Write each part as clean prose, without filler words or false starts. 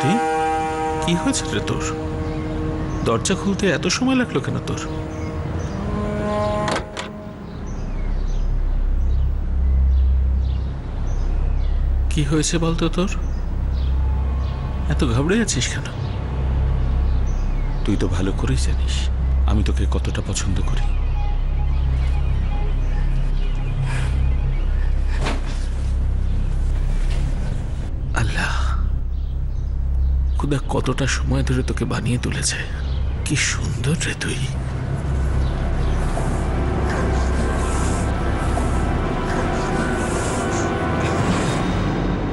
প্রগতি, কি হয়েছে রে তোর? দরজা খুলতে এত সময় লাগলো কেন তোর? কি হয়েছে বলতো তোর? এত ঘাবড়ে আছিস কেন? তুই তো ভালো করেই জানিস আমি তোকে কতটা পছন্দ করি। আল্লাহ, খুদা কতটা সময় ধরে তোকে বানিয়ে তুলেছে। কি সুন্দর রে তুই।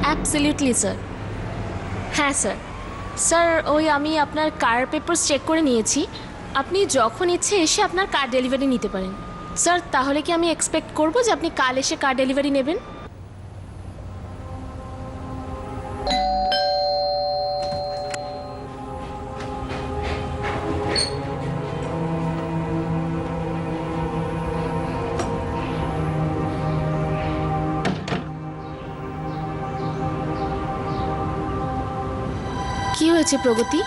Absolutely sir. হ্যাঁ স্যার। স্যার ওই আমি আপনার কার পেপারস চেক করে নিয়েছি। আপনি যখন ইচ্ছে এসে আপনার কার ডেলিভারি নিতে পারেন। স্যার তাহলে কি আমি এক্সপেক্ট করব যে আপনি কাল এসে কার ডেলিভারি নেবেন? কি হয়েছে প্রগতি?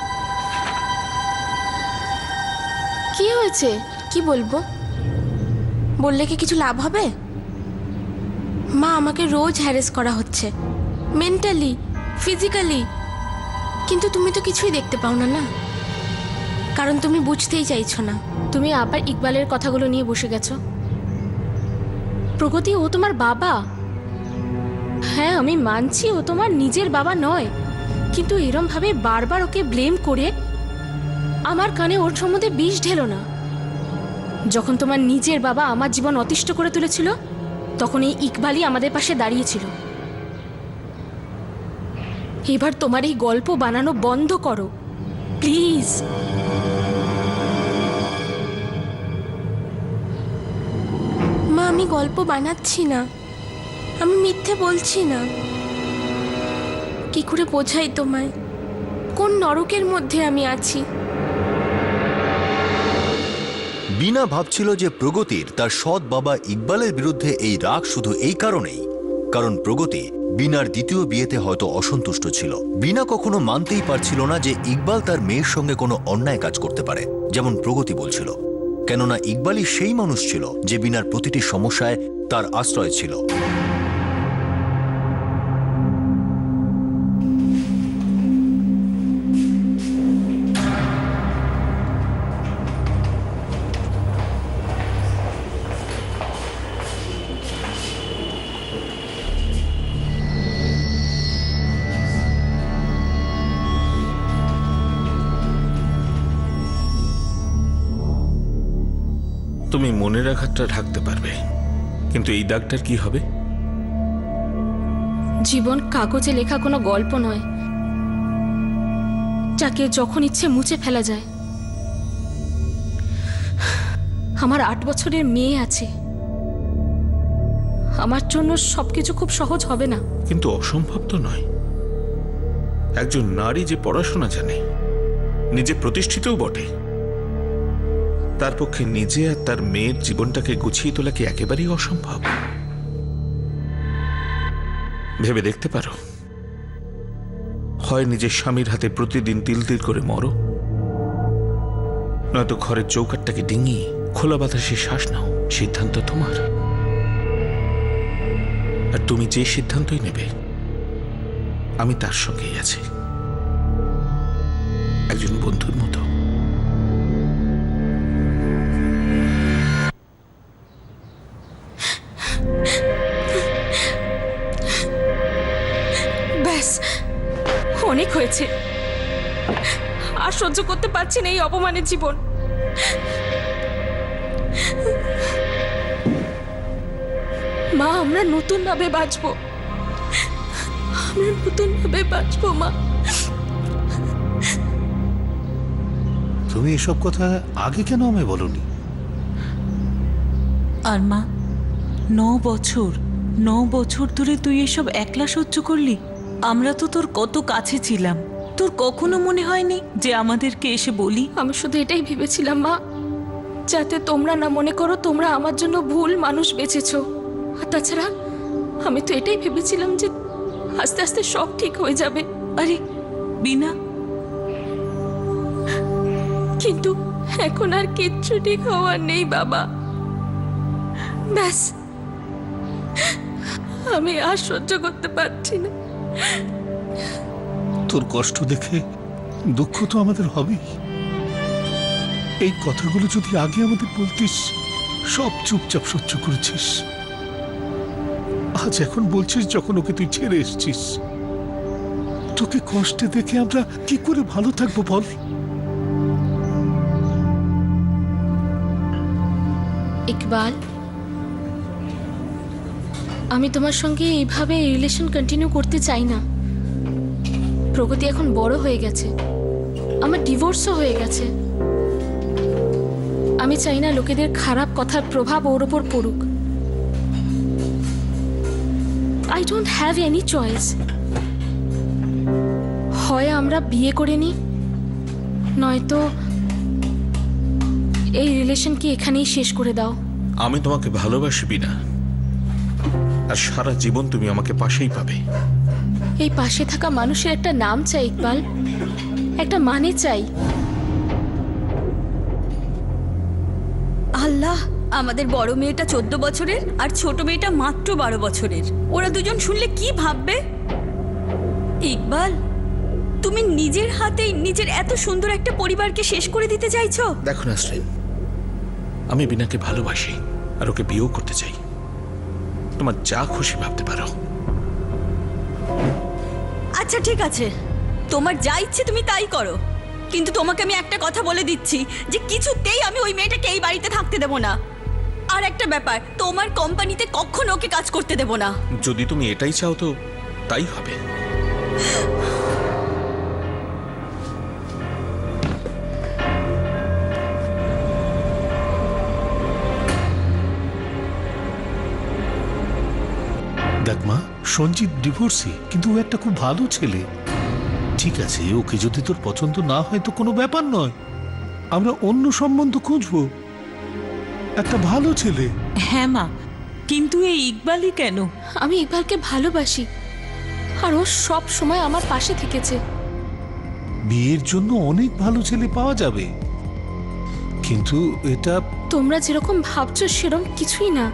কি হয়েছে? কি বলবো? বললে কি কিছু লাভ হবে? মা, আমাকে রোজ হ্যারেস করা হচ্ছে, মেন্টালি, ফিজিক্যালি। কিন্তু তুমি তো কিছুই দেখতে পাও না, না? কারণ তুমি বুঝতেই চাইছো না। তুমি আবার ইকবালের কথাগুলো নিয়ে বসে গেছো। প্রগতি, ও তোমার বাবা। হ্যাঁ আমি মানছি ও তোমার নিজের বাবা নয়, কিন্তু এরম ভাবে বারবার ওকে ব্লেম করে আমার কানে ওর সম্বন্ধে বিষ ঢেলো না। যখন তোমার নিজের বাবা আমার জীবন অতিষ্ঠ করে তুলেছিল তখন এই ইকবালই আমাদের পাশে দাঁড়িয়েছিল। এবার তোমার এই গল্প বানানো বন্ধ করো প্লিজ। মা, আমি গল্প বানাচ্ছি না, আমি মিথ্যে বলছি না। কি করে বোঝাই তোমায় কোন নরকের মধ্যে আমি আছি? বিনা ভাবছিল যে প্রগতির তার সৎ বাবা ইকবালের বিরুদ্ধে এই রাগ শুধু এই কারণেই কারণ প্রগতি বিনার দ্বিতীয় বিয়েতে হয়তো অসন্তুষ্ট ছিল। বিনা কখনো মানতেই পারছিল না যে ইকবাল তার মেয়ের সঙ্গে কোনো অন্যায় কাজ করতে পারে, যেমন প্রগতি বলছিল। কেননা ইকবালই সেই মানুষ ছিল যে বিনার প্রতিটি সমস্যায় তার আশ্রয় ছিল। তুমি মনের আঘাতটা ঢাকতে পারবে, কিন্তু এই দাগটার কি হবে? জীবন কাগজে লেখা কোনো গল্প নয় যাকে যখন ইচ্ছে মুছে ফেলা যায়। আমার 8 বছরের মেয়ে আছে, আমার জন্য সবকিছু খুব সহজ হবে না। কিন্তু অসম্ভব তো নয়। একজন নারী যে পড়াশোনা জানে, নিজে প্রতিষ্ঠিতও বটে, তার পক্ষে নিজে আর তার মেয়ের জীবনটাকে গুছিয়ে তোলা কি একেবারেই অসম্ভব? ভেবে দেখতে পারো, হয় নিজের স্বামীর হাতে প্রতিদিন তিল তিল করে মরো, নয়তো ঘরের চৌকাঠটাকে ডিঙিয়ে খোলা বাতাসে শ্বাস নাও। সিদ্ধান্ত তোমার, আর তুমি যে সিদ্ধান্তই নেবে আমি তার সঙ্গেই আছি, একজন বন্ধুর মতো। ব্যাস, অনেক হয়েছে, আর সহ্য করতে পারছি না এই অপমানের জীবন। মা, আমরা নতুন ভাবে বাঁচবো, আমরা নতুন ভাবে বাঁচবো মা। তুমি এসব কথা আগে কেন আমায় বলনি? আর মা, 9 বছর ধরে তুই এসব একলা সহ্য করলি। আমরা তো তোর কত কাছে ছিলাম, তোর কখনো মনে হয়নি যে আমাদেরকে এসে বলি? আমি শুধু এটাই ভেবেছিলাম মা, যাতে তোমরা না মনে করো তোমরা আমার জন্য ভুল মানুষ বেঁচেছো। আর তাছাড়া আমি তো এটাই ভেবেছিলাম যে আস্তে আস্তে সব ঠিক হয়ে যাবে। আরে বিনা, কিন্তু এখন আর কিচ্ছু ঠিক হওয়ার নেই বাবা। ব্যাস, আমি আর সহ্য করতে পারছি না। তোর কষ্ট দেখে দুঃখ তো আমাদের হবেই। এই কথাগুলো যদি আগে আমাদের বলতিস, সব চুপচাপ সহ্য করেছিস। আজ এখন বলছিস যখন ওকে তুই ছেড়ে এসছিস। তোকে কষ্টে দেখে আমরা কি করে ভালো থাকবো বল? ইকবাল, আমি তোমার সঙ্গে এইভাবে রিলেশন কন্টিনিউ করতে চাই না। প্রগতি এখন বড় হয়ে গেছে, আমার ডিভোর্সও হয়ে গেছে। আমি চাই না লোকেদের খারাপ কথার প্রভাব ওর ওপর পড়ুক। I don't have any choice. হয় আমরা বিয়ে করে নিই, নয়তো এই রিলেশনকে এখানেই শেষ করে দাও। আমি তোমাকে ভালোবাসি বিনা, আর সারা জীবন তুমি আমাকে পাশেই পাবে। এই পাশে থাকা মানুষের একটা নাম চাই ইকবাল, একটা মানে চাই। আল্লাহ, আমাদের বড় মেয়েটা 14 বছরের আর ছোট মেয়েটা মাত্র 12 বছরের। ওরা দুজন শুনলে কি ভাববে? ইকবাল, তুমি নিজের হাতেই নিজের এত সুন্দর একটা পরিবারকে শেষ করে দিতে চাইছো? দেখো নাসরিন, আমি বিনাকে ভালোবাসি আর ওকে বিয়েও করতে চাই। তোমার যা খুশি ভাবতে পারো। আচ্ছা ঠিক আছে, তোমার যা ইচ্ছে তুমি তাই করো, কিন্তু তোমাকে আমি একটা কথা বলে দিচ্ছি যে কিছুতেই আমি ওই মেয়েটাকে এই বাড়িতে থাকতে দেব না। আর একটা ব্যাপার, তোমার কোম্পানিতে কখনো ওকে কাজ করতে দেব না। যদি তুমি এটাই চাও তো তাই হবে। দেখ মা, সঞ্জিত ডিভোর্সি, কিন্তু ও একটা খুব ভালো ছেলে। ঠিক আছে, ওকে যদি তোর পছন্দ না হয় তো কোনো ব্যাপার নয়, আমরা অন্য সম্বন্ধ খুঁজবো। একটা ভালো ছেলে। হ্যাঁ মা, কিন্তু এই ইকবালই কেন? আমি ইকবালকে ভালোবাসি, আর ও সব সময় আমার পাশে থেকেছে। বিয়ের জন্য অনেক ভালো ছেলে পাওয়া যাবে, কিন্তু এটা তোমরা যেরকম ভাবছো সেরকম কিছুই না।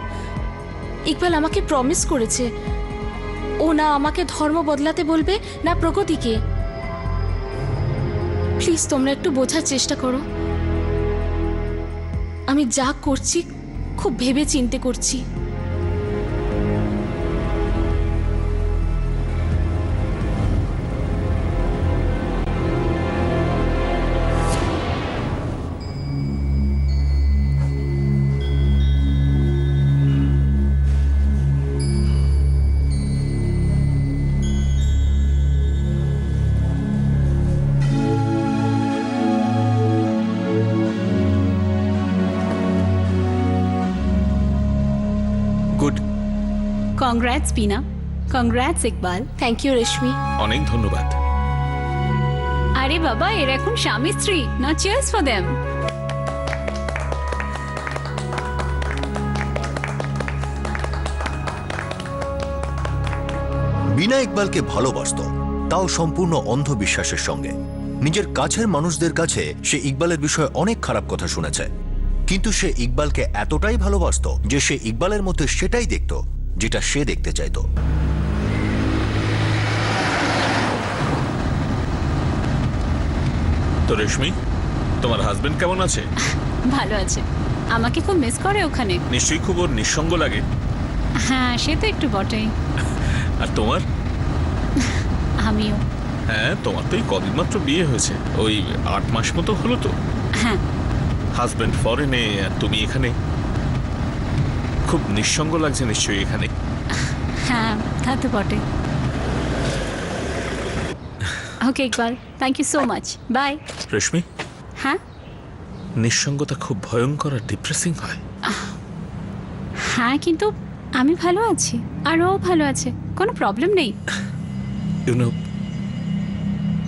ইকবাল আমাকে প্রমিস করেছে ও না আমাকে ধর্ম বদলাতে বলবে, না প্রগতিকে। প্লিজ তোমরা একটু বোঝার চেষ্টা করো। আমি যা করছি খুব ভেবে চিন্তে করছি। Good, congrats Bina, congrats Iqbal. Thank you Reshmi. অনেক ধন্যবাদ। আরে বাবা, এর এখন স্বামী স্ত্রী, না চিয়ার্স ফর দেম। বিনা ইকবালকে ভালোবাসতো, তাও সম্পূর্ণ অন্ধবিশ্বাসের সঙ্গে। নিজের কাছের মানুষদের কাছে সে ইকবালের বিষয়ে অনেক খারাপ কথা শুনেছে, কিন্তু সে ইকবালকে এতটাই ভালোবাসতো যে সে ইকবালের মধ্যে সেটাই দেখত যেটা সে দেখতে চাইতো। তো রেশমি, তোমার হাজবেন্ড কেমন আছে? ভালো আছে। আমাকে খুব মিস করে ওখানে। নিশ্চয়ই খুব ওর নিঃসঙ্গ লাগে। হ্যাঁ, সে তো একটু বটেই। আর তোমার? আমিও। হ্যাঁ, তোমার তো এই কদিন মাত্র বিয়ে হয়েছে, ওই 8 মাস মতো হলো তো। হ্যাঁ। হাজবেন্ড ফরেনে আর তুমি এখানে, খুব নিঃসঙ্গ লাগছে নিশ্চয়ই এখানে। হ্যাঁ, তা তো বটে। Okay Iqbal, thank you so much, bye. Reshmi, হ্যাঁ নিঃসঙ্গতা খুব ভয়ঙ্কর আর ডিপ্রেসিং হয়। হ্যাঁ, কিন্তু আমি ভালো আছি আর ও ভালো আছে, কোনো প্রবলেম নেই। ইউনো,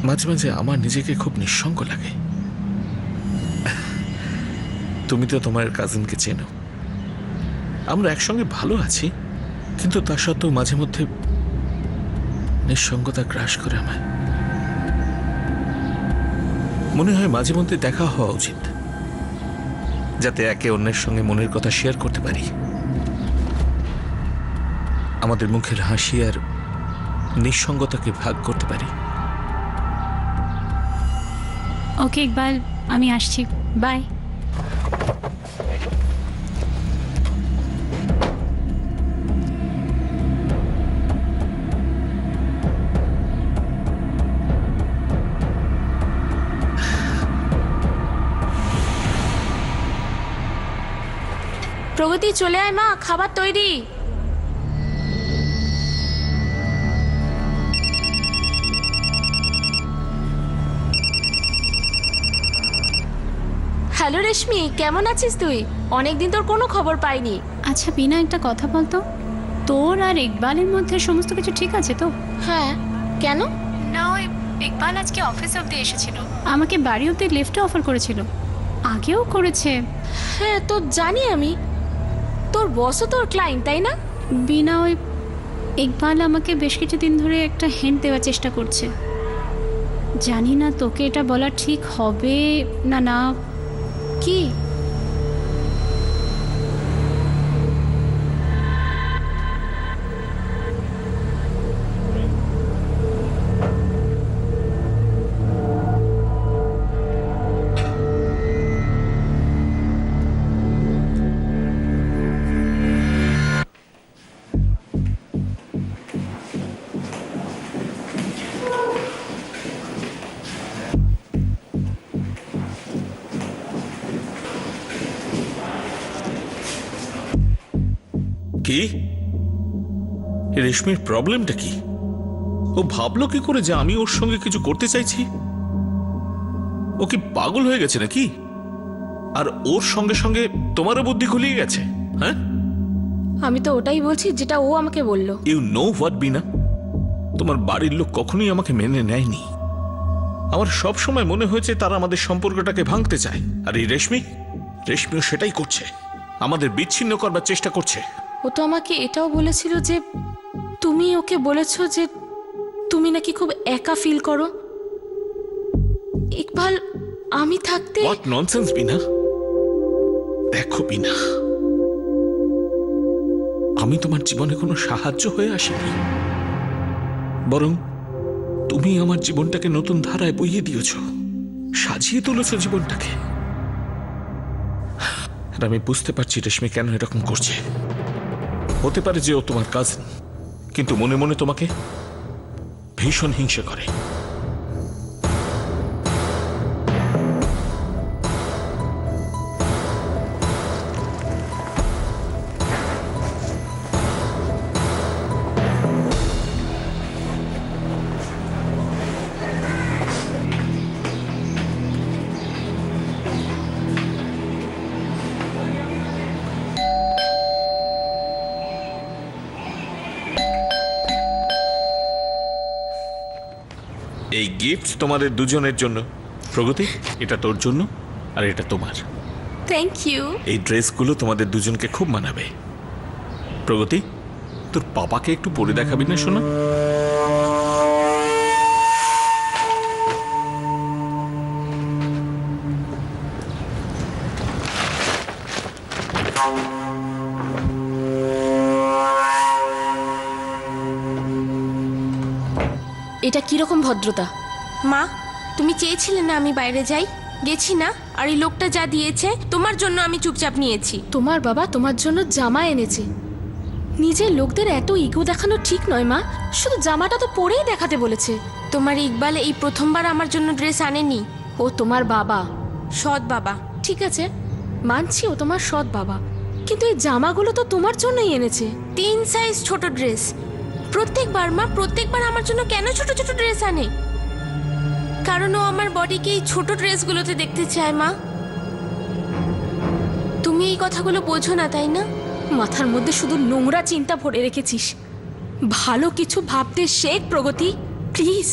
মাঝে মাঝে আমার নিজেকে খুব নিঃসঙ্গ লাগে। তুমি তো তোমার কাজিনকে চেনো, আমরা একসঙ্গে ভালো আছি, কিন্তু তা সত্ত্বেও মাঝে মধ্যে নিঃসঙ্গতা গ্রাস করে আমায়। মনে হয় মাঝে মধ্যে দেখা হওয়া উচিত, যাতে একে অন্যের সঙ্গে মনের কথা শেয়ার করতে পারি। আমাদের মুখের হাসি আর নিঃসঙ্গতাকে ভাগ করতে পারি। ওকে ইকবাল, আমি আসছি, বাই। প্রগতি চলে আয় মা, খাবার তৈরি। হ্যালো রেশমি, কেমন আছিস তুই? অনেকদিন তোর কোনো খবর পাইনি। আচ্ছা বিনা, একটা কথা বলতো, তোর আর ইকবালের মধ্যে সমস্ত কিছু ঠিক আছে তো? হ্যাঁ, কেন? না, ওই ইকবাল আজকে অফিস অবধি এসেছিল, আমাকে বাড়ি অবধি লিফটে অফার করেছিল, আগেও করেছে। হ্যাঁ তো জানি আমি, তোর বসও তোর ক্লায়েন্ট তাই না? বিনা, ওই ইকবাল আমাকে বেশ কিছুদিন ধরে একটা হিন্ট দেওয়ার চেষ্টা করছে। জানি না তোকে এটা বলা ঠিক হবে না না। কি? কি রেশমির প্রবলেমটা কি? ও ভাবলো কি করে যে আমি ওর সঙ্গে কিছু করতে চাইছি? ও কি পাগল হয়ে গেছে নাকি? আর ওর সঙ্গে সঙ্গে তোমারও বুদ্ধি খুলিয়ে গেছে? হ্যাঁ, আমি তো ওটাই বলছি যেটা ও আমাকে বললো। ইউ নো হোয়াট বিনা, তোমার বাড়ির লোক কখনোই আমাকে মেনে নেয়নি। আমার সব সময় মনে হয়েছে তারা আমাদের সম্পর্কটাকে ভাঙতে চায়। আর এই রেশমিও সেটাই করছে, আমাদের বিচ্ছিন্ন করবার চেষ্টা করছে। ও তো আমাকে এটাও বলেছিল যে তুমি ওকে বলেছো যে তুমি নাকি খুব একা ফিল করো। ইকবাল, আমি থাকতে। হোয়াট ননসেন্স বিনা। দেখো বিনা, আমি তোমার জীবনে কোনো সাহায্য হয়ে আসিনি, বরং তুমি আমার জীবনটাকে নতুন ধারায় বইয়ে দিয়েছ, সাজিয়ে তুলেছ জীবনটাকে। আর আমি বুঝতে পারছি রেশমি কেন এরকম করছে। হতে পারে যে ও তোমার কাজিন, কিন্তু মনে মনে তোমাকে ভীষণ হিংসা করে। এই গিফট তোমাদের দুজনের জন্য। প্রগতি, এটা তোর জন্য আর এটা তোমার। Thank you. এই ড্রেসগুলো তোমাদের দুজনকে খুব মানাবে। প্রগতি, তোর পাপাকে একটু পরে দেখাবি না শোনা? এটা কিরকম ভদ্রতা? মা, তুমি চেয়েছিলে না আমি বাইরে যাই, গেছি না? আর এই লোকটা যা দিয়েছে তোমার জন্য আমি চুপচাপ নিয়েছি। তোমার বাবা তোমার জন্য জামা এনেছে। নিজের লোকদের এত ইগো দেখানো ঠিক নয় মা, শুধু জামাটা তো পরেই দেখাতে বলেছে। তোমার ইকবাল এই প্রথমবার আমার জন্য ড্রেস আনেনি। ও তোমার বাবা, সৎ বাবা। ঠিক আছে, মানছি ও তোমার সৎ বাবা, কিন্তু এই জামাগুলো তো তোমার জন্যই এনেছে। 3 সাইজ ছোট ড্রেস। প্রত্যেকবার মা, প্রত্যেকবার আমার জন্য কেন ছোট ছোট ড্রেস আনে? কারণ ও আমার বডিকে এই ছোট ড্রেসগুলোতে দেখতে চায় মা। তুমি এই কথাগুলো বোঝো না তাই না? মাথার মধ্যে শুধু নোংরা চিন্তা ভরে রেখেছিস। ভালো কিছু ভাবতে শেখ প্রগতি, প্লিজ।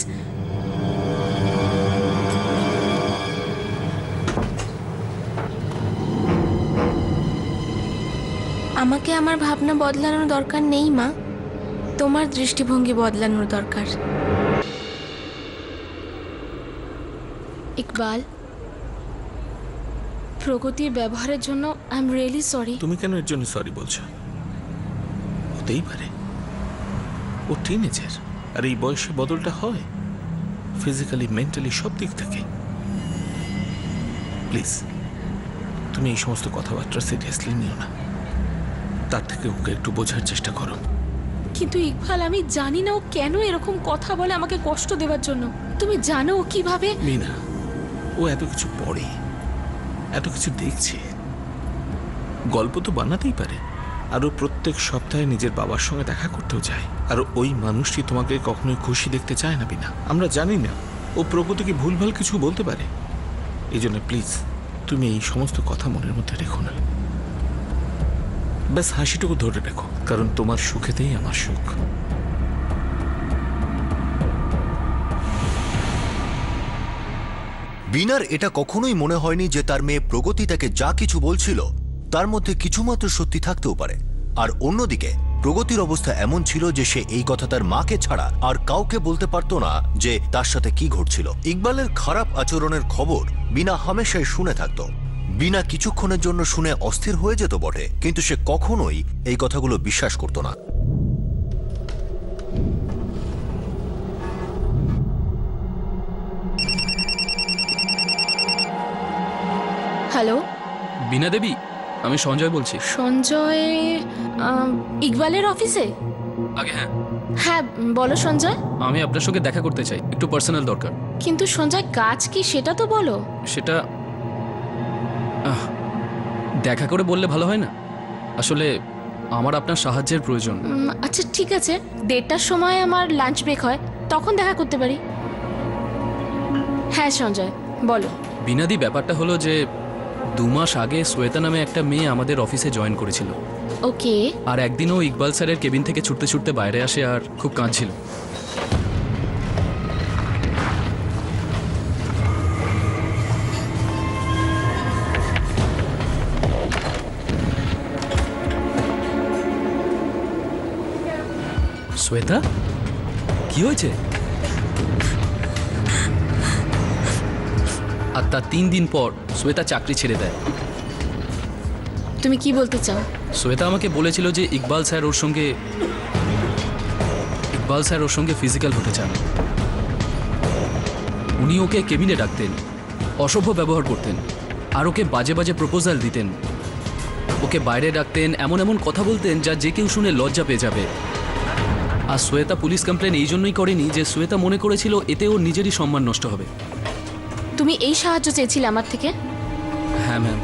আমাকে আমার ভাবনা বদলানোর দরকার নেই মা, তোমার দৃষ্টিভঙ্গি বদলানোর দরকার। ইকবাল, প্রগতির ব্যবহারের জন্য আই এম রিয়েলি সরি। তুমি কেন এর জন্য সরি বলছো? হতেই পারে, ও টিনেজার, আর এই বয়সে বদলটা হয় ফিজিক্যালি, মেন্টালি, সব দিক থেকে। প্লিজ তুমি এই সমস্ত কথাবার্তা সিরিয়াসলি নিও না, তার থেকে ওকে একটু বোঝার চেষ্টা করো। কিন্তু ইকবাল, আমি জানি না ও কেন এরকম কথা বলে আমাকে কষ্ট দেওয়ার জন্য। তুমি জানো ও কিভাবে? মিনা, ও এত কিছু পড়ে, এত কিছু দেখছে, গল্প তো বানাতেই পারে। আর ও প্রত্যেক সপ্তাহে নিজের বাবার সঙ্গে দেখা করতেও যায়। আর ওই মানুষটি তোমাকে কখনোই খুশি দেখতে চায় না বিনা। আমরা জানি না ও প্রগতিকে ভুলভাল কিছু বলতে পারে। এই জন্য প্লিজ তুমি এই সমস্ত কথা মনের মধ্যে রেখো না। ব্যাস হাসিটুকু ধরে রেখো, কারণ তোমার সুখেতেই আমার সুখ। বিনার এটা কখনোই মনে হয়নি যে তার মেয়ে প্রগতি তাকে যা কিছু বলছিল তার মধ্যে কিছুমাত্র সত্যি থাকতেও পারে। আর অন্যদিকে প্রগতির অবস্থা এমন ছিল যে সে এই কথা তার মাকে ছাড়া আর কাউকে বলতে পারতো না যে তার সাথে কি ঘটছিল। ইকবালের খারাপ আচরণের খবর বিনা হামেশাই শুনে থাকতো। বিনা কিছুক্ষণের জন্য শুনে অস্থির হয়ে যেত বটে, কিন্তু সে কখনোই এই কথাগুলো বিশ্বাস করতো না। হ্যালো বীণা দেবী, আমি সঞ্জয় বলছি। সঞ্জয়, ইকবালের অফিসে? আগে হ্যাঁ, হ্যাঁ বলো সঞ্জয়। আমি আপনার সঙ্গে দেখা করতে চাই, একটু পার্সোনাল দরকার। কিন্তু সঞ্জয়, কাজ কি সেটা তো বলো। সেটা দেখা করে বললে ভালো হয় না? আসলে আমার আপনার সাহায্যের প্রয়োজন। আচ্ছা ঠিক আছে, 1:30টার সময় আমার লাঞ্চ ব্রেক হয়, তখন দেখা করতে পারি। হ্যাঁ সঞ্জয় বলো। বীণাদি, ব্যাপারটা হলো যে 2 মাস আগে শ্বেতা নামে একটা মেয়ে আমাদের অফিসে জয়েন করেছিল। ওকে। আর একদিনও ইকবাল স্যারের কেবিন থেকে ছুটতে ছুটতে বাইরে আসে আর খুব কাঁদছিল। শ্বেতা, কি হয়েছে? আর তার 3 দিন পর শ্বেতা চাকরি ছেড়ে দেয়। তুমি কি বলতে চাও? শ্বেতা আমাকে বলেছিল যে ইকবাল স্যার ওর সঙ্গে ফিজিক্যাল হতে চান। উনি ওকে কেবিনে ডাকতেন, অসভ্য ব্যবহার করতেন, আর ওকে বাজে বাজে প্রপোজাল দিতেন। ওকে বাইরে ডাকতেন, এমন এমন কথা বলতেন যা যে কেউ শুনে লজ্জা পেয়ে যাবে। আর শ্বেতা পুলিশ কমপ্লেন এই জন্যই করেনি যে শ্বেতা মনে করেছিল এতে ওর নিজেরই সম্মান নষ্ট হবে। তুমি এই সাহায্য চেয়েছিলে আমার থেকে? হ্যাঁ ম্যাম।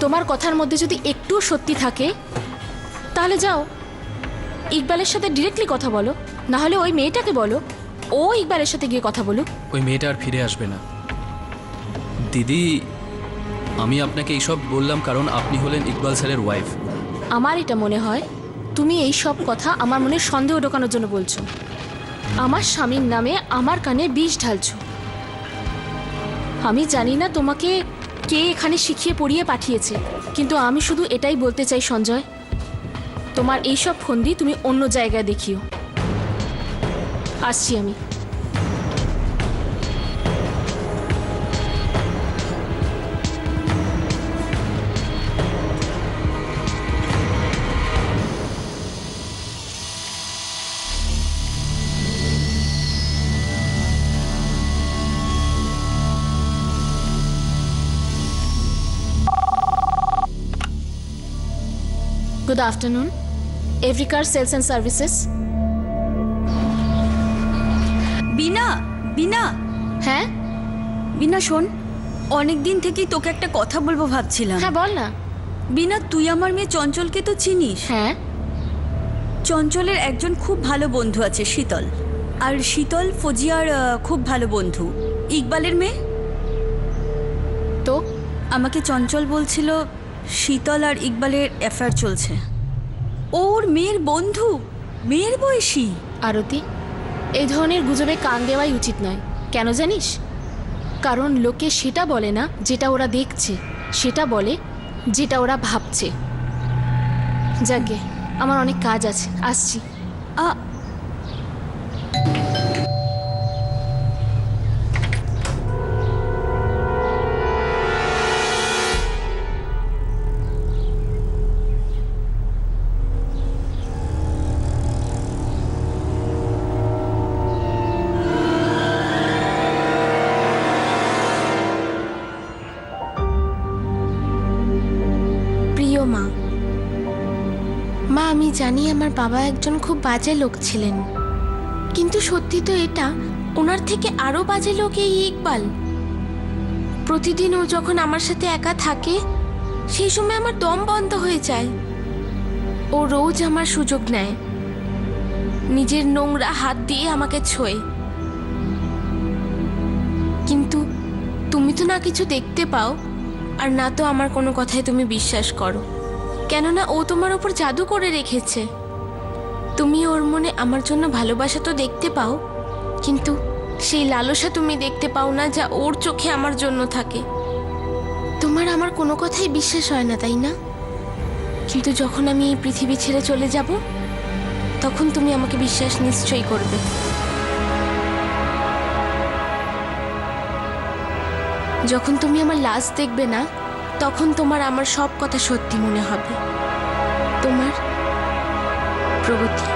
তোমার কথার মধ্যে যদি একটু সত্যি থাকে তাহলে যাও ইকবালের সাথে ডিরেক্টলি কথা বলো, না হলে ওই মেয়েটাকে বলো ও ইকবালের সাথে গিয়ে কথা বলুক। ওই মেয়েটা আর ফিরে আসবে না। দিদি, আমি আপনাকে এইসব বললাম কারণ আপনি হলেন ইকবাল স্যারের ওয়াইফ। আমার এটা মনে হয় তুমি এই সব কথা আমার মনে সন্দেহ ঢোকানোর জন্য বলছো। আমার স্বামীর নামে আমার কানে বিষ ঢালছো। আমি জানি না তোমাকে কে এখানে শিখিয়ে পড়িয়ে পাঠিয়েছে, কিন্তু আমি শুধু এটাই বলতে চাই সঞ্জয়, তোমার এইসব ফন্দি তুমি অন্য জায়গায় দেখিও। আসছি আমি। Good afternoon. Everycar Sales and Services. বিনা, বিনা, হ্যাঁ বিনা শোন, অনেক দিন থেকেই তোকে একটা কথা বলবো ভাবছিলাম। হ্যাঁ বল না। বিনা, তুই আমার মেয়ে চঞ্চলকে তো চিনিস। হ্যাঁ। চঞ্চলের একজন খুব ভালো বন্ধু আছে, শীতল। আর শীতল ফজিয়ার খুব ভালো বন্ধু, ইকবালের মেয়ে। তো আমাকে চঞ্চল বলছিল শীতল আর ইকবালের অ্যাফেয়ার চলছে। ওর মেয়ের বন্ধু, মেয়ের বয়সী। আরতি, এই ধরনের গুজবে কান দেওয়াই উচিত নয়। কেন জানিস? কারণ লোকে সেটা বলে না যেটা ওরা দেখছে, সেটা বলে যেটা ওরা ভাবছে। যাকে, আমার অনেক কাজ আছে, আসছি। জানি আমার বাবা একজন খুব বাজে লোক ছিলেন, কিন্তু সত্যি তো এটা, ওনার থেকে আরো বাজে লোক এই ইকবাল। প্রতিদিন ও যখন আমার সাথে একা থাকে সেই সময় আমার দম বন্ধ হয়ে যায়। ও রোজ আমার সুযোগ নেয়, নিজের নোংরা হাত দিয়ে আমাকে ছোঁয়। কিন্তু তুমি তো না কিছু দেখতে পাও, আর না তো আমার কোনো কথায় তুমি বিশ্বাস করো, কেননা ও তোমার ওপর জাদু করে রেখেছে। তুমি ওর মনে আমার জন্য ভালোবাসা তো দেখতে পাও, কিন্তু সেই লালসা তুমি দেখতে পাও না যা ওর চোখে আমার জন্য থাকে। তোমার আমার কোনো কথাই বিশ্বাস হয় না, তাই না? কিন্তু যখন আমি এই পৃথিবী ছেড়ে চলে যাব, তখন তুমি আমাকে বিশ্বাস নিশ্চয়ই করবে। যখন তুমি আমার লাশ দেখবে না, তখন তোমার আমার সব কথা সত্যি মনে হবে। তোমার প্রগতি।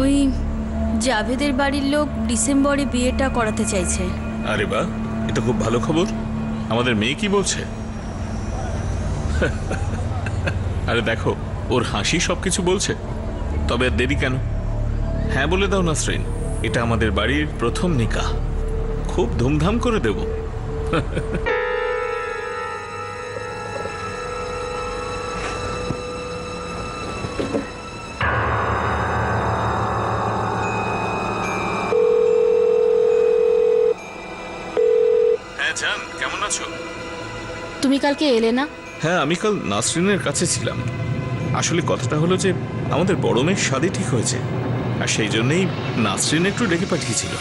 ওই জাভেদের বাড়ির লোক ডিসেম্বরে বিয়েটা করাতে চাইছে। আরে বাহ, এটা খুব ভালো খবর। আমাদের মেয়ে কি বলছে? আরে দেখো, ওর হাসি সবকিছু বলছে। তবে আর দেরি কেন? হ্যাঁ বলে দাও নাসরিন, এটা আমাদের বাড়ির প্রথম নিকাহ, খুব ধুমধাম করে দেব। হ্যাঁ জান, কেমন আছো? তুমি কালকে এলে না? হ্যাঁ, আমি কাল নাসরিনের কাছে ছিলাম। আসলে কথাটা হলো যে আমাদের বড় মেয়ের শাদী ঠিক হয়েছে, আর সেই জন্যই নাসরিন একটু ডেকে পাঠিয়েছিল।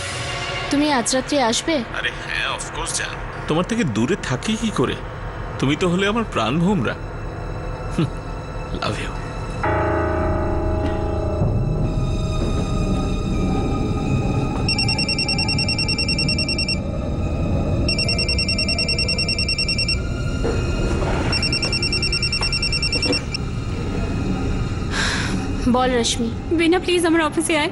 তুমি আজ রাত্রে আসবে? আরে হ্যাঁ, অফকোর্স জান। তোমার থেকে দূরে থাকি কি করে? তুমি তো হলে আমার প্রাণ ভোমরা। Love you. Ball reshmi. Veena please আমার অফিসে আয়,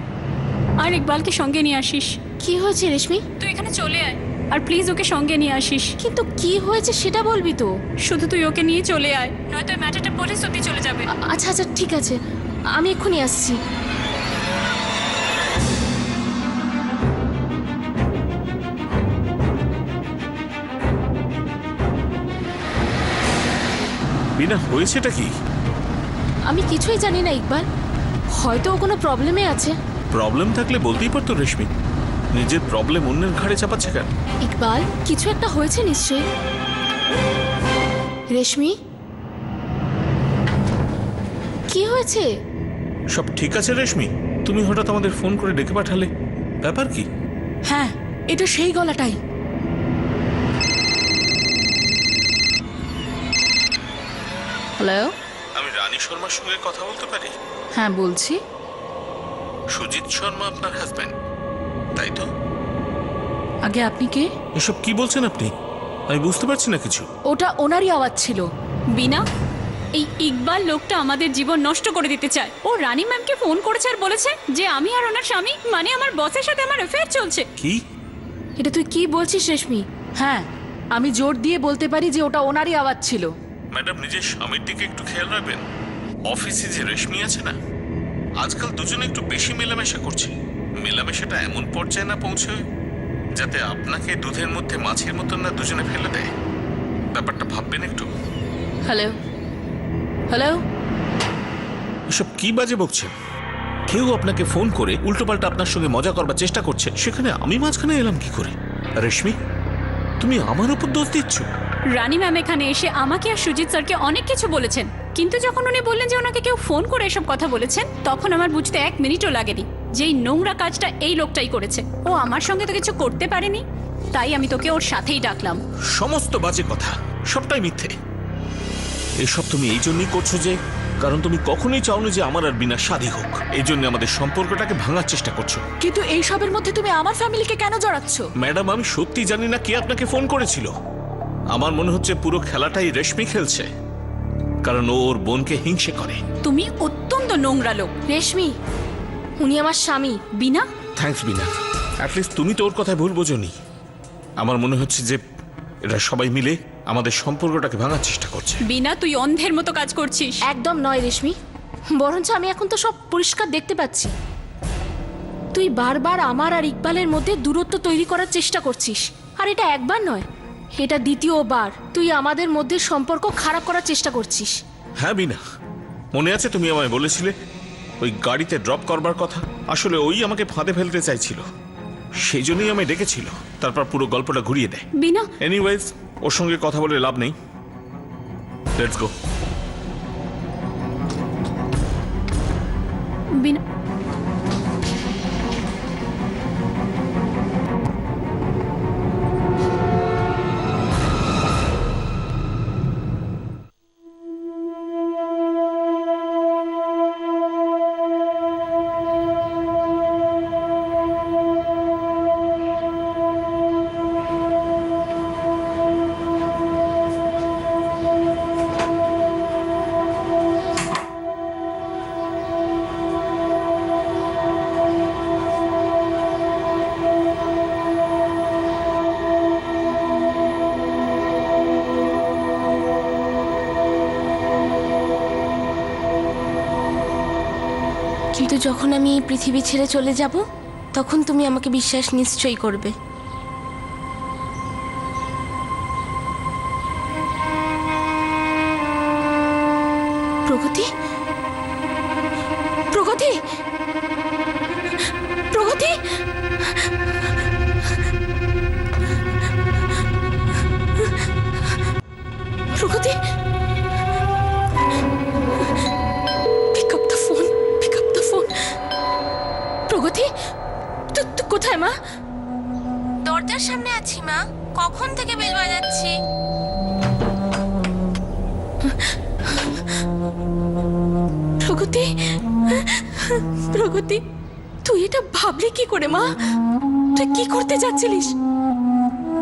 আর ইকবালকে সঙ্গে নিয়ে আসিস। কি হয়েছে রেশমি? তুই এখানে চলে আয়, আর প্লিজ ওকে সঙ্গে নিয়ে আসিস। কিন্তু কি হয়েছে সেটা বলবি তো। শুধু তুই ওকে নিয়ে চলে আয়, নয়তো ম্যাটারটা পুলিশ অব্দি চলে যাবে। আচ্ছা আচ্ছা ঠিক আছে, আমি এক্ষুনি আসছি। বিনা, হয়েছেটা কি? আমি কিছুই জানি না ইকবাল, হয়তো ও কোনো প্রবলেমে আছে। প্রবলেম থাকলে বলতেই পারতো রেশমি, নিজের প্রবলেম অন্যের ঘাড়ে চাপাচ্ছে কেন? ইকবাল, কিছু একটা হয়েছে নিশ্চয়ই। রেশমি, কি হয়েছে? সব ঠিক আছে রেশমি? তুমি হঠাৎ আমাদের ফোন করে ডেকে পাঠালে, ব্যাপার কি? হ্যাঁ, এটা সেই গলাটাই। হ্যালো। আমি রানী শর্মার সঙ্গে কথা বলতে পারি? হ্যাঁ বলছি। সুজিত শর্মা আপনার হাজবেন্ড, তাই তো? আগে আপনি কে? এসব কি বলছেন আপনি? আমি বুঝতে পারছি না কিছু। ওটা ওনারই আওয়াজ ছিল। বিনা, এই ইকবাল লোকটা আমাদের জীবন নষ্ট করে দিতে চায়। ও রানী ম্যামকে ফোন করেছে আর বলেছে যে আমি আর ওনার স্বামী, মানে আমার বসের সাথে আমার অ্যাফেয়ার চলছে। কি? এটা তুই কি বলছিস রেশমি? হ্যাঁ, আমি জোর দিয়ে বলতে পারি যে ওটা ওনারই আওয়াজ ছিল। ম্যাডাম, নিজের স্বামীর দিকে একটু খেয়াল রাখবেন। অফিসে যে রেশমি আছে না, আজকাল দুজনে একটু বেশি মেলামেশা করছে। মেলামেশাটা এমন পর্যায়ে না পৌঁছয় যাতে আপনাকে দুধের মধ্যে মাছের মতন না দুজনে ফেলে দেয়। ব্যাপারটা ভাববেন একটু। Hello hello. এসব কি বাজে বকছেন? কেউ আপনাকে ফোন করে উল্টোপাল্টা আপনার সঙ্গে মজা করবার চেষ্টা করছে, সেখানে আমি মাঝখানে এলাম কি করে? রেশমি, তুমি আমার উপর দোষ দিচ্ছ? রানী ম্যাম এখানে এসে আমাকে আর সুজিত স্যারকে অনেক কিছু বলেছেন, কিন্তু যখন উনি বললেন যে ওনাকে কেউ ফোন করে এসব কথা বলেছেন, তখন আমার বুঝতে 1 মিনিটও লাগেনি যে এই নোংরা কাজটা এই লোকটাই করেছে। ও আমার সঙ্গে তো কিছু করতে পারেনি, তাই আমি তোকে ওর সাথেই ডাকলাম। সমস্ত বাজে কথা, সবটাই মিথ্যে। এসব তুমি এই জন্যই করছো যে কারণ তুমি কখনোই চাওনি যে আমার আর বিনা শাদী হোক, এই জন্য আমাদের সম্পর্কটাকে ভাঙার চেষ্টা করছো। কিন্তু এই সবের মধ্যে তুমি আমার ফ্যামিলিকে কেন জড়াচ্ছ? ম্যাডাম, আমি সত্যি জানি না কে আপনাকে ফোন করেছিল। আমার মনে হচ্ছে পুরো খেলাটাই রেশমি খেলছে, কারণ ও ওর বোনকে হিংসে করে। তুমি অত্যন্ত নোংরা লোক। রেশমি, উনি আমার স্বামী। বিনা, থ্যাঙ্কস বিনা, অ্যাটলিস্ট তুমি তো ওর কথায় ভুল বোঝোনি। আমার মনে হচ্ছে যে এরা সবাই মিলে আমাদের সম্পর্কটাকে ভাঙার চেষ্টা করছে। বিনা তুই অন্ধের মতো কাজ করছিস। একদম নয় রেশমি, বরঞ্চ আমি এখন তো সব পরিষ্কার দেখতে পাচ্ছি। তুই বারবার আমার আর ইকবালের মধ্যে দূরত্ব তৈরি করার চেষ্টা করছিস, আর এটা একবার নয়, এটা দ্বিতীয়বার তুই আমাদের মধ্যে সম্পর্ক খারাপ করার চেষ্টা করছিস। হ্যাঁ বিনা, মনে আছে তুমি আমায় বলেছিলে ওই গাড়িতে ড্রপ করবার কথা? আসলে ওই আমাকে ফাঁদে ফেলতে চাইছিল, সেই জন্যই আমায় ডেকেছিল, তারপর পুরো গল্পটা ঘুরিয়ে দেয়। বিনা, এনিওয়েজ, ওর সঙ্গে কথা বলে লাভ নেই, লেটস গো। বিনা, কিন্তু যখন আমি এই পৃথিবী ছেড়ে চলে যাব, তখন তুমি আমাকে বিশ্বাস নিশ্চয়ই করবে। প্রগতি, প্রগতি, প্রগতি, প্রগতি, pick up the phone, pick up the phone. প্রগতি, তুই কোথায় মা? দরজার সামনে আছি মা, কখন থেকে বেল বাজাচ্ছি। প্রগতি, প্রগতি, তুই এটা ভাবলি কি করে মা? তুই কি করতে যাচ্ছিলিস?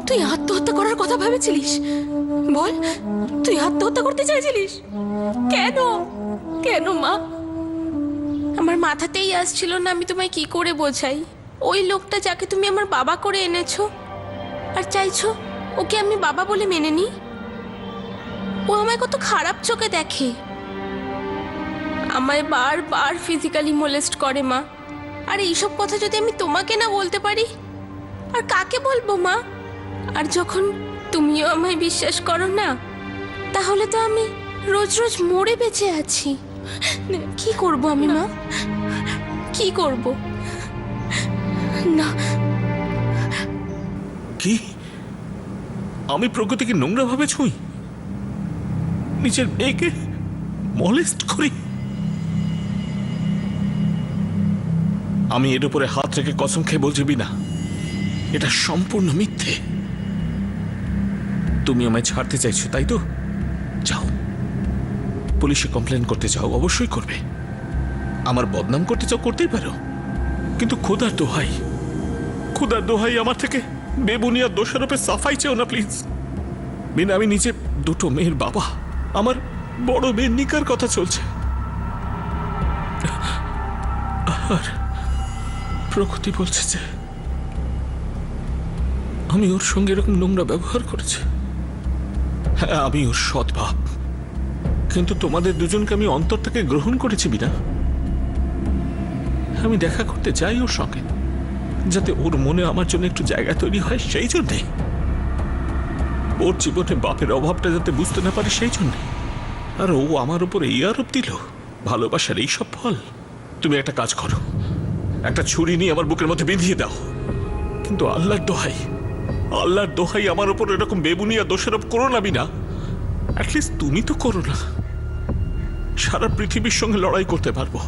তুই আত্মহত্যা করার কথা ভেবেছিলিস? বল, তুই আত্মহত্যা করতে চাইছিলিস? কেন, কেন মা? আমার মাথাতেই আসছিল না আমি তোমায় কি করে বোঝাই। ওই লোকটা যাকে তুমি আমার বাবা করে এনেছো আর চাইছো ওকে আমি বাবা বলে মেনে নিই, ও আমায় কত খারাপ চোখে দেখে। আমায় বারবার ফিজিক্যালি মোলেস্ট করে মা। আর এইসব কথা যদি আমি তোমাকে না বলতে পারি, আর কাকে বলবো মা? আর যখন তুমিও আমায় বিশ্বাস করো না, তাহলে তো আমি রোজ রোজ মরে বেঁচে আছি। কি করব আমি মা, কি করব? না, কি আমি প্রকৃতিকে নোংরা ভাবে ছুঁই? নিজের মেয়েকে মলেস্ট করি? আমি এর উপরে হাত রেখে কসম খেয়ে বলছি বিনা, এটা সম্পূর্ণ মিথ্যে। তুমি আমায় ছাড়তে চাইছো তাই তো? যাও, পুলিশে কমপ্লেন করতে চাও, অবশ্যই করবে। আমার বদনাম করতে চাও, করতেই পারো, কিন্তু খোদার দোহাই, খোদার দোহাই আমার থেকে বেবুনিয়া দোষারোপে সাফাই চেও না প্লিজ। বিনা, আমি নিজে দুটো মেয়ের বাবা, আমার বড় মেয়ের নিকার কথা চলছে, আর প্রকৃতি বলছে যে আমি ওর সঙ্গে এরকম নোংরা ব্যবহার করেছি। হ্যাঁ, আমি ওর সৎভাব, কিন্তু তোমাদের দুজনকে আমি অন্তর থেকে গ্রহণ করেছি বিনা। আমি দেখা করতে চাই ওর সঙ্গে, যাতে ওর মনে আমার জন্য একটু জায়গা তৈরি হয়, সেই জন্যে। ওর জীবনে বাপের অভাবটা যাতে বুঝতে না পারে, সেই জন্যে। আর ও আমার উপর এই আরোপ দিল, ভালোবাসার এই সব ফল। তুমি একটা কাজ করো, একটা ছুরি নিয়ে আমার বুকের মধ্যে বেঁধিয়ে দাও, কিন্তু আল্লাহর দোহাই, আল্লাহর দোহাই আমার উপর এরকম বেবুনিয়া দোষারোপ করো না বিনা। অ্যাটলিস্ট তুমি তো করো না। সারা পৃথিবীর সঙ্গে লড়াই করতে পারবো,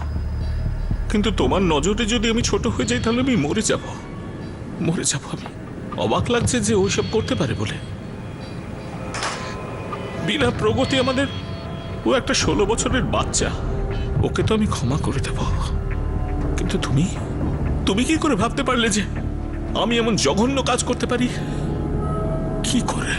কিন্তু তোমার নজরে যদি আমি ছোট হয়ে যাই, তাহলে আমি মরে যাব, মরে যাব আমি। অবাক লাগছে যে ওইসব করতে পারে বলে। বিনা প্রগতি আমাদের, ও একটা 16 বছরের বাচ্চা, ওকে তো আমি ক্ষমা করে দেব, কিন্তু তুমি কি করে ভাবতে পারলে যে আমি এমন জঘন্য কাজ করতে পারি? কি করে?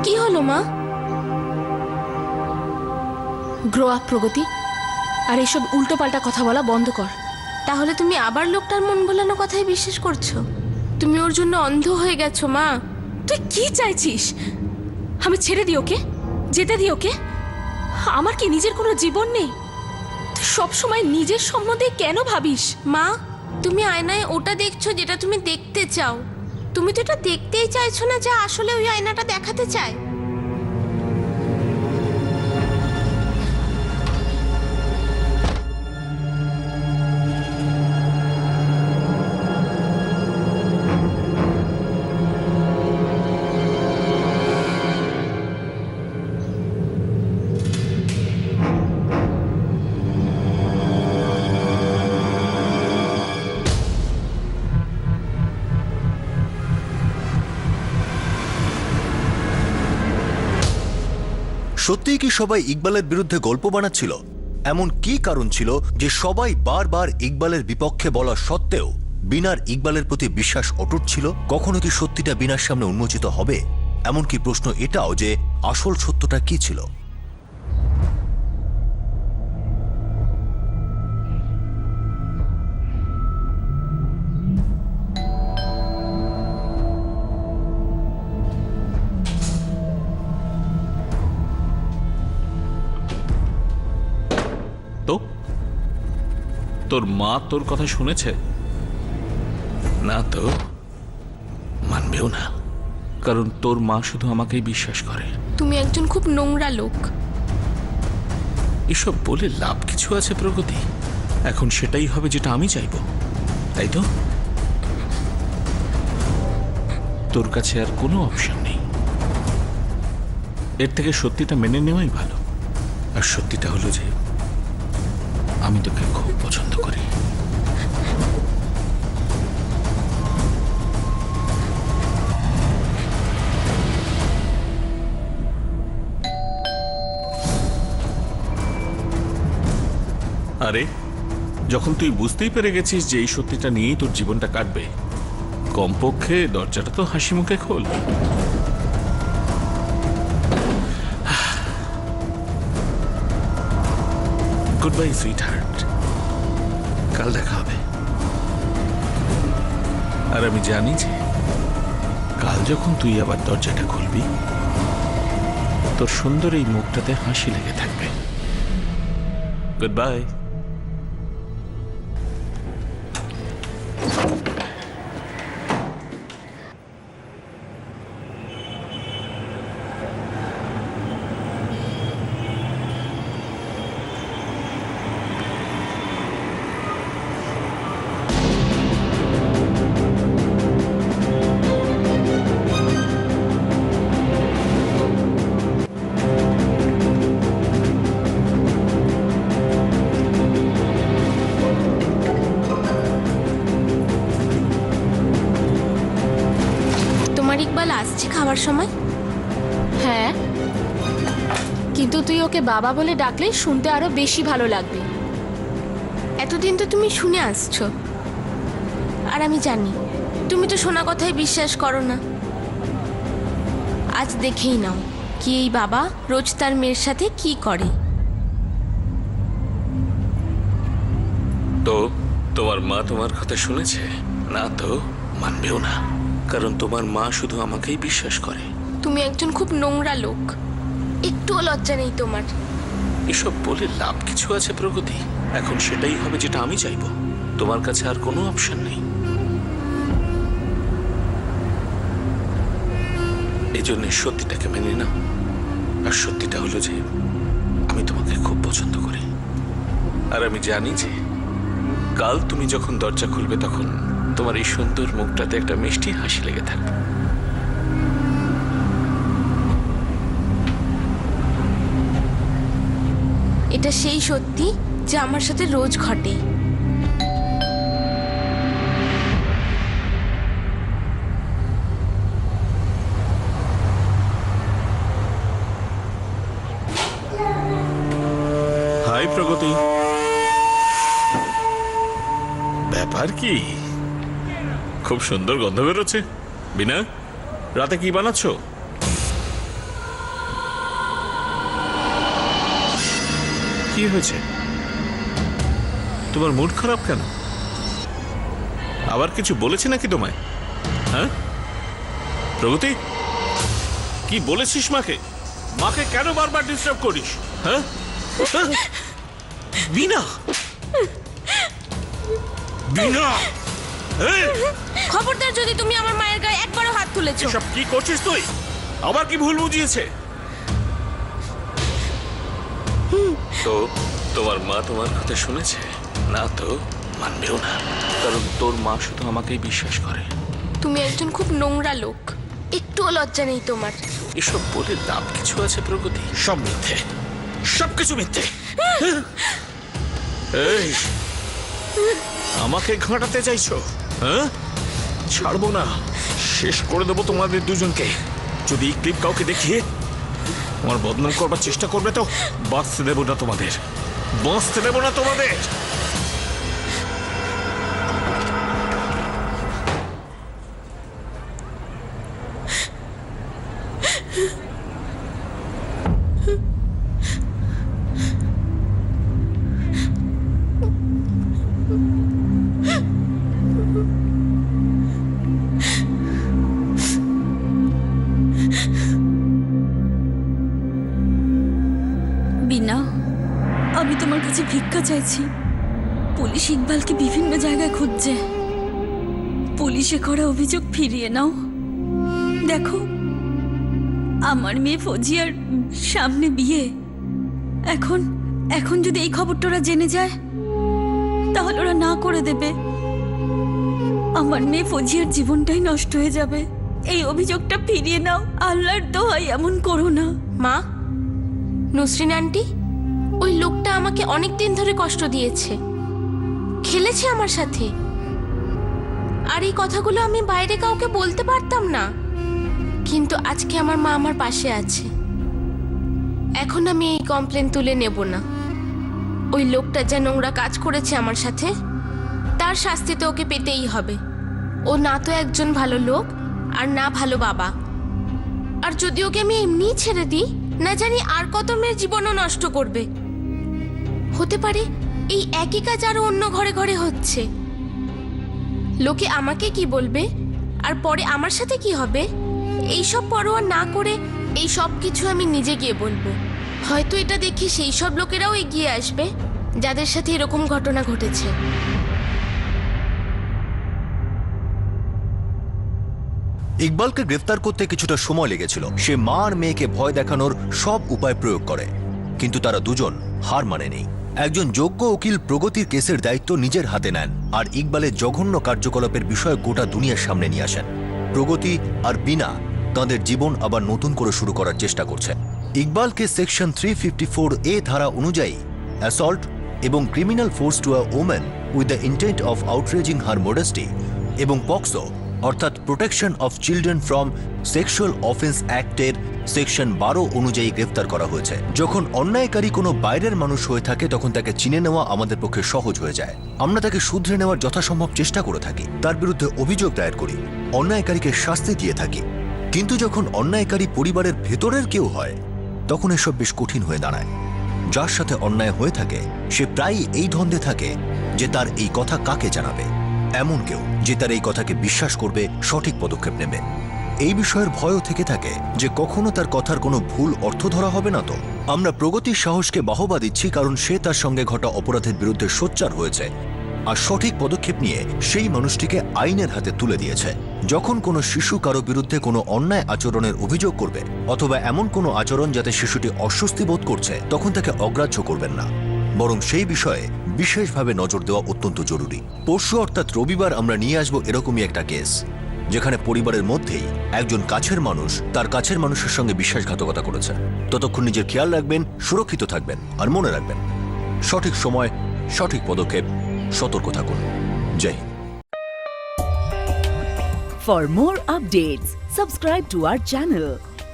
কি হলো মা? গ্রো আপ প্রগতি, আর এইসব উল্টোপাল্টা কথা বলা বন্ধ কর। তাহলে তুমি আবার লোকটার মন ভোলানো কথাই বিশ্বাস করছো? তুমি ওর জন্য অন্ধ হয়ে গেছো মা। তুই কি চাইছিস? আমি ছেড়ে দিই ওকে, যেতে দিই ওকে? আমার কি নিজের কোনো জীবন নেই? তুই সবসময় নিজের সম্বন্ধে কেন ভাবিস? মা, তুমি আয়নায় ওটা দেখছো যেটা তুমি দেখতে চাও। তুমি তো এটা দেখতেই চাইছো না যা আসলে ওই আয়নাটা দেখাতে চায়। সত্যিই কি সবাই ইকবালের বিরুদ্ধে গল্প বানাচ্ছিল? এমন কি কারণ ছিল যে সবাই বারবার ইকবালের বিপক্ষে বলা সত্ত্বেও বিনার ইকবালের প্রতি বিশ্বাস অটুট ছিল? কখনো কি সত্যিটা বিনার সামনে উন্মোচিত হবে? এমনকি প্রশ্ন এটাও যে আসল সত্যটা কি ছিল? তো তোর মা তোর কথা শুনেছে? না তো, মানবেও না, কারণ তোর মা শুধু আমাকেই বিশ্বাস করে। তুমি একজন খুব নোংরা লোক। এসব বলে লাভ কিছু আছে প্রগতি? এখন সেটাই হবে যেটা আমি চাইবো, তাই তো? তোর কাছে আর কোনো অপশন নেই, এর থেকে সত্যিটা মেনে নেওয়াই ভালো। আর সত্যিটা হলো যে আমি তোকে খুব পছন্দ করি। আরে, যখন তুই বুঝতেই পেরে গেছিস যে এই সত্যিটা নিয়েই তোর জীবনটা কাটবে, কমপক্ষে দরজাটা তো হাসি মুখে খোল। গুড বাই সুইট হার্ট, কাল দেখা হবে। আর আমি জানি যে কাল যখন তুই আবার দরজাটা খুলবি, তোর সুন্দর এই মুখটাতে হাসি লেগে থাকবে। Good bye. ইকবাল আসছে খাওয়ার সময়? হ্যাঁ, কিন্তু তুই ওকে বাবা বলে ডাকলে শুনতে আরো বেশি ভালো লাগবে। এতদিন তো তুমি শুনে আসছো, আর আমি জানি তুমি তো শোনা কথায় বিশ্বাস করো না। আজ দেখেই নাও কি এই বাবা রোজ তার মেয়ের সাথে কি করে। তো তোমার মা তোমার কথা শুনেছে? না তো, মানবেও না, কারণ তোমার মা শুধু আমাকেই বিশ্বাস করে। তুমি একজন খুব নোংরা লোক, একটুও লজ্জা নেই তোমার। এসব বলে লাভ কিছু আছে প্রগতি? এখন সেটাই হবে যেটা আমি চাইবো। তোমার কাছে আর কোনো অপশন নেই। এই জন্য সত্যিটাকে মেনে নাও। আর সত্যিটা হলো যে আমি তোমাকে খুব পছন্দ করি। আর আমি জানি যে কাল তুমি যখন দরজা খুলবে তখন তোমার এই সুন্দর মুখটাতে একটা মিষ্টি হাসি লেগে থাকবে। এটা সেই সত্যি যা আমার সাথে রোজ ঘটে। হাই প্রগতি, ব্যাপার কি? খুব সুন্দর গন্ধ বেরোচ্ছে। বিনা, রাতে কি বানাচ্ছ? কি হয়েছে? তোমার মুড খারাপ কেন? আবার কিছু বলেছে নাকি তোমায়? হ্যাঁ প্রগতি, কি বলেছিস মাকে? মাকে কেন বারবার ডিস্টার্ব করিস? হ্যাঁ বিনা, বিনা, খবরদার যদি তুমি আমার মায়ের গায়ে একবারও হাত তুলেছো। সব কি করছিস তুই? আবার কি ভুল বুঝিয়েছে? তো তোমার মা তোমার কথা শুনেছে না? তো মানবেও না, কারণ তোর মা শুধু আমাকেই বিশ্বাস করে। তুমি একজন খুব নোংরা লোক, একটুও লজ্জা নেই তোমার। এসব বলে লাভ কিছু আছে প্রগতি? সব মিথ্যে, সবকিছু মিথ্যে। এই, আমাকে ঘাঁটাতে চাইছো? হ্যাঁ, ছাড়বো না, শেষ করে দেবো তোমাদের দুজনকে। যদি এই ক্লিপ কাউকে দেখিয়ে আমার বদনাম করবার চেষ্টা করবে তো বাঁচতে দেবো না তোমাদের, বাঁচতে দেবো না তোমাদের। বিনা, আমি তোমার কাছে ভিক্ষা চাইছি। পুলিশ ইকবালকে বিভিন্ন জায়গায় খুঁজছে। পুলিশে করা অভিযোগ ফিরিয়ে নাও। দেখো, আমার মেয়ে ফজিয়ার সামনে বিয়ে। এখন এখন যদি এই খবরটা ওরা জেনে যায় তাহলে ওরা না করে দেবে। আমার মেয়ে ফজিয়ার জীবনটাই নষ্ট হয়ে যাবে। এই অভিযোগটা ফিরিয়ে নাও, আল্লাহর দোহাই এমন করো না। মা, নুসরিন আন্টি, ওই লোকটা আমাকে অনেক দিন ধরে কষ্ট দিয়েছে, খেলেছে আমার সাথে। আর এই কথাগুলো আমি বাইরে কাউকে বলতে পারতাম না, কিন্তু আজকে আমার মা আমার পাশে আছে। এখন আমি এই কমপ্লেন তুলে নেব না। ওই লোকটা যা নোংরা কাজ করেছে আমার সাথে, তার শাস্তি তো ওকে পেতেই হবে। ও না তো একজন ভালো লোক, আর না ভালো বাবা। আর যদি ওকে আমি এমনিই ছেড়ে দিই, না জানি আর কত মেয়ের জীবনও নষ্ট করবে। হতে পারে এই একই কাজ আরো অন্য ঘরে ঘরে হচ্ছে। লোকে আমাকে কি বলবে, আর পরে আমার সাথে কি হবে, এইসব পরোয়া না করে এই সব কিছু আমি নিজে গিয়ে বলবো। হয়তো এটা দেখে সেই সব লোকেরাও এগিয়ে আসবে যাদের সাথে এরকম ঘটনা ঘটেছে। ইকবালকে গ্রেফতার করতে কিছুটা সময় লেগেছিল। সে মা আর মেয়েকে ভয় দেখানোর সব উপায় প্রয়োগ করে, কিন্তু তারা দুজন হার মানেনি। একজন যোগ্য উকিল প্রগতির কেসের দায়িত্ব নিজের হাতে নেন আর ইকবালের জঘন্য কার্যকলাপের বিষয়ে গোটা দুনিয়ার সামনে নিয়ে আসেন। প্রগতি আর বিনা তাঁদের জীবন আবার নতুন করে শুরু করার চেষ্টা করছে। ইকবালকে সেকশন 354A ধারা অনুযায়ী অ্যাসল্ট এবং criminal force to a woman with the intent of outraging her modesty এবং পক্সো অর্থাৎ protection of children from sexual offence অ্যাক্টের সেকশন 12 অনুযায়ী গ্রেফতার করা হয়েছে। যখন অন্যায়কারী কোনো বাইরের মানুষ হয়ে থাকে তখন তাকে চিনে নেওয়া আমাদের পক্ষে সহজ হয়ে যায়। আমরা তাকে শুধরে নেওয়ার যথাসম্ভব চেষ্টা করে থাকি, তার বিরুদ্ধে অভিযোগ দায়ের করি, অন্যায়কারীকে শাস্তি দিয়ে থাকি। কিন্তু যখন অন্যায়কারী পরিবারের ভেতরের কেউ হয় তখন এসব বেশ কঠিন হয়ে দাঁড়ায়। যার সাথে অন্যায় হয়ে থাকে সে প্রায়ই এই দ্বন্দ্বে থাকে যে তার এই কথা কাকে জানাবে। এমন কেউ যে তার এই কথাকে বিশ্বাস করবে, সঠিক পদক্ষেপ নেবে। এই বিষয়ের ভয়ও থেকে থাকে যে কখনো তার কথার কোনো ভুল অর্থ ধরা হবে না। তো আমরা প্রগতির সাহসকে বাহবা দিচ্ছি, কারণ সে তার সঙ্গে ঘটা অপরাধের বিরুদ্ধে সোচ্চার হয়েছে আর সঠিক পদক্ষেপ নিয়ে সেই মানুষটিকে আইনের হাতে তুলে দিয়েছে। যখন কোনো শিশু কারো বিরুদ্ধে কোনো অন্যায় আচরণের অভিযোগ করবে অথবা এমন কোনো আচরণ যাতে শিশুটি অস্বস্তি বোধ করছে, তখন তাকে অগ্রাহ্য করবেন না, বরং সেই বিষয়ে বিশেষভাবে নজর দেওয়া অত্যন্ত জরুরি। পরশু অর্থাৎ রবিবার আমরা নিয়ে আসব এরকমই একটা কেস, যেখানে পরিবারের মধ্যেই একজন কাছের মানুষ তার কাছের মানুষের সঙ্গে বিশ্বাসঘাতকতা করেছে। ততক্ষণ নিজের খেয়াল রাখবেন, সুরক্ষিত থাকবেন, আর মনে রাখবেন সঠিক সময় সঠিক পদক্ষেপ, সতর্ক থাকুন। জয় Hind. For more updates, subscribe to our channel,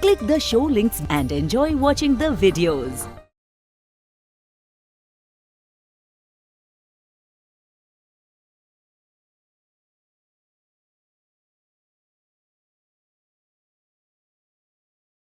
click the show links and enjoy watching the videos.